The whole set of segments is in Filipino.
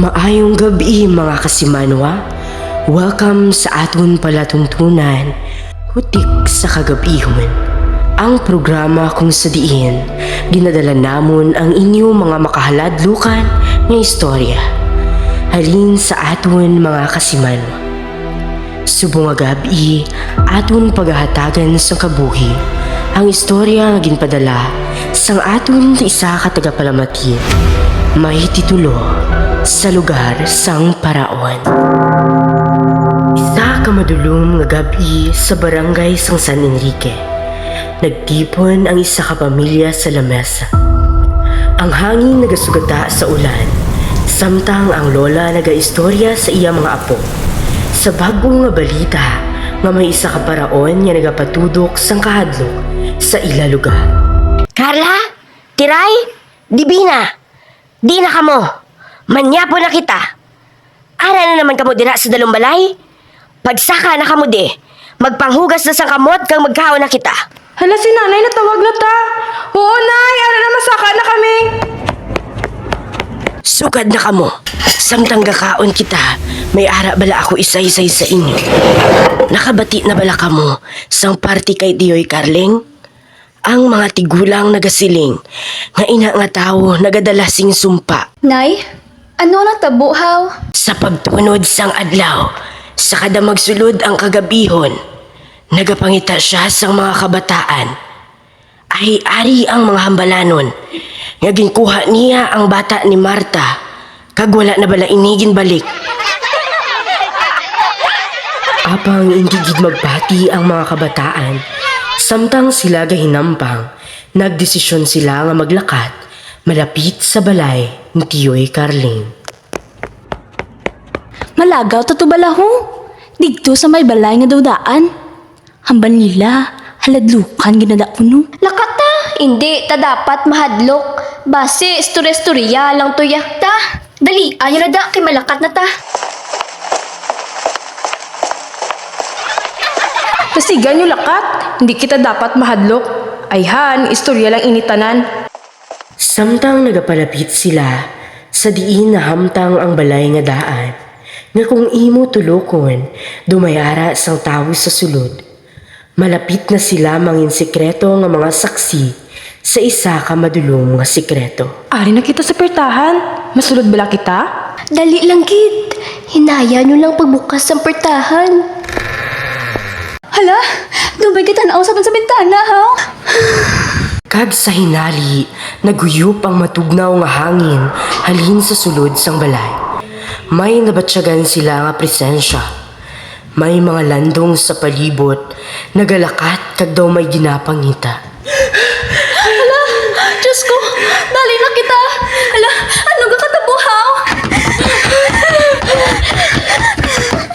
Maayong gabi mga kasimanwa. Welcome sa aton palatuntunan, Hutik sa Kagabihon. Ang programa kung sa diin, ginadala namon ang inyong mga makahaladlukan ng istorya. Halin sa aton mga kasimanwa. Subong nga gabi, aton paghahatagan sa kabuhi, ang istorya nga ginpadala sang aton isa ka tagapalamatin. May titulo, Sa Lugar sang Paraon. Isa ka madulom nga gabi sa barangay sang San Enrique. Nagtipon ang isa ka pamilya sa lamesa. Ang hangin nagasugata sa ulan, samtang ang lola nagaistorya sa iya mga apo. Sa bagong nga balita nga may isa ka paraon nga nagapatudok sang kahadlok sa ila lugar. Carla? Tiray? Dibina? Di na kamo. Manyapo na kita. Ara na naman kamo dira sa dalumbalay? Pagsaka na kamo di. Magpanghugas na sa kamot kang magkaon na kita. Hala, si nanay natawag na ta. Oo, nay. Ara na masaka na kami. Sugad na kamo. Samtang gakaon kita, may ara bala ako isa-isay sa inyo. Nakabati na bala kamo sang party kay Diyoy Carling? Ang mga tigulang nagasiling, nga ina nga tao nagadalasing sumpa. Nay, ano nang tabuhaw? Sa pagtunod sang adlaw, sa kada magsulod ang kagabihon, nagapangita siya sang mga kabataan. Ay ari ang mga hambalanon, nga ginkuha niya ang bata ni Marta, kag wala na bala inigin balik. Apang hindi gid magbati ang mga kabataan, samtang sila gahinampang, nagdesisyon sila nga maglakat malapit sa balay ni Tiyoy Carling. Malagaw to balaho. Digto sa may balay nga dawdaan. Hambal nila, haladlukan ginada kuno. Lakata, hindi ta dapat mahadlok. Base, istorya-istorya lang to yakta. Dali, ayo na da, kay malakat na ta. Tasigan nyo lakat. Hindi kita dapat mahadlok. Ayhan, istorya lang initanan. Samtang nagapalapit sila, sa diin na hamtang ang balay nga daan, nga kung imo tulokon, dumayara sang tao sa sulod. Malapit na sila mangin sikreto nga mga saksi sa isa ka madulong nga sikreto. Ari na kita sa pertahan. Masulod bala kita? Dali lang, kid. Hinaya nyo lang pagbukas ng pertahan. Hala, dumay kita na sa bintana, ha? Kag sa hinali, naguyup ang matugnaw nga hangin halin sa sulod sang balay. May nabatsyagan sila nga presensya. May mga landong sa palibot, nagalakat kag daw may ginapangita. Hala, Diyos ko, dali na kita. Hala, ano ka katabuhaw?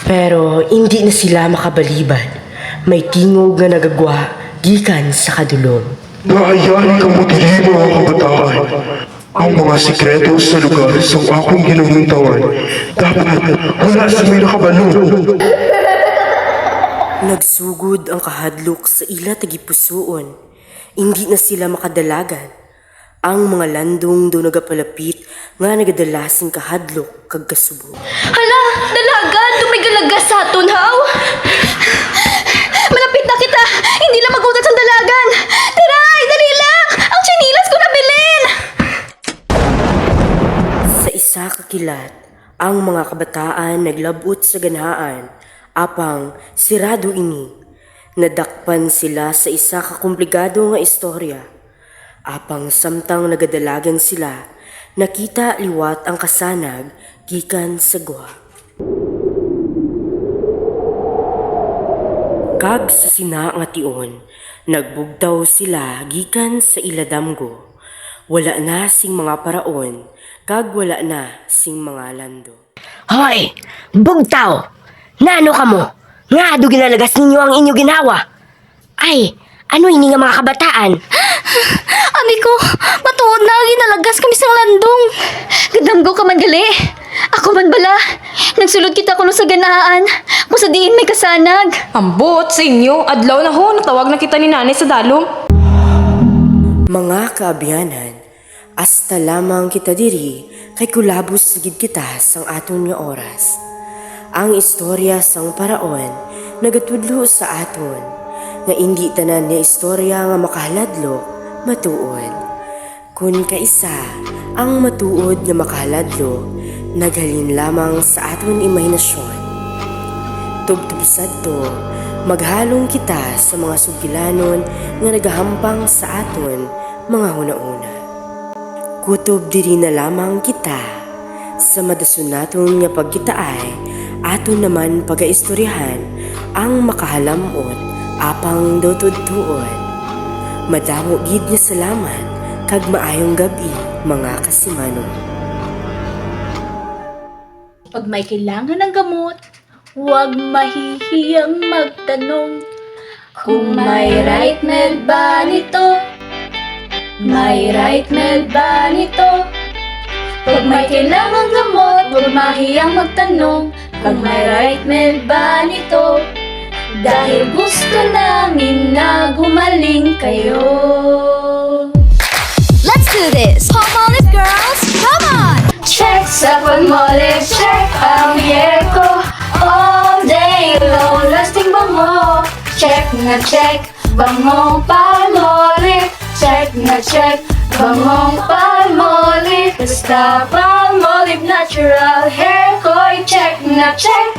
Pero hindi na sila makabalibad. May tingog nga nagagwa gikan sa kadulom. Naayan ka mo dili mga kabataan. Ang mga sikreto sa lugar sa akong ginununtawan. Dapat wala sa may nakabalo. Nagsugod ang kahadlok sa ila tagipusoon. Hindi na sila makadalagan. Ang mga landong do nagapalapit nga nagadalasing kahadlok kag kasubo. Hala, dalagan, tumigalagas sa aton, haw. Malapit na kita. Hindi lang magutat sa dalagan. Tiray, dali lang. Ang chinilas ko nabilin. Sa isa kakilat, ang mga kabataan naglabot sa ganhaan, apang sirado ini. Nadakpan sila sa isa ka komplikado nga istorya. Apang samtang nagadalagan sila, nakita liwat ang kasanag gikan sa guha. Kag sa sina nga tion, nagbugtaw sila gikan sa iladamgo. Wala na sing mga paraon, kag wala na sing mga lando. Hoy! Bugtaw! Nano ka mo? Nga do ginalagas ninyo ang inyo ginawa? Ay, ano ini nga mga kabataan? Ami ko, matuod na ginalagas kami sa landong. Gadamgo ka man gali. Ako man bala. Nagsulod kita kuno sa ganaan. Kung sa diin may kasanag. Ambot sa inyo. Adlaw na ho. Natawag na kita ni nanay sa dalom. Mga kaabiyanan, asta lamang kita diri kay kulabos sigid kita sang aton nga oras. Ang istorya sang paraon nagatudlo sa aton nga hindi tanan nga istorya nga makahaladlok matuod. Kun kaisa ang matuod nga makahaladlok naghalin lamang sa aton imahinasyon. Tubtubsad to, maghalong kita sa mga sugilanon nga nagahampang sa aton mga huna-una. Kutob diri na lamang kita sa madason naton nga pagkitaay aton naman pagaistoryahan ang makahalamot apang dotudtuon. Madamo gid nga salamat kag maayong gabi mga kasimano. Pag may kailangan ng gamot, huwag mahihiyang magtanong. Kung may right med ba nito? May right med ba nito? Pag may kailangan gamot, huwag mahihiyang magtanong. Kung may right med ba nito? Dahil gusto namin na gumaling kayo. Let's do this! Palmolive girls, come on! Check sa Palmolive, check ang hair ko. All day long, lasting bango. Check na check, bangong Palmolive. Check na check, bangong Palmolive. Basta Palmolive natural hair ko. Check na check,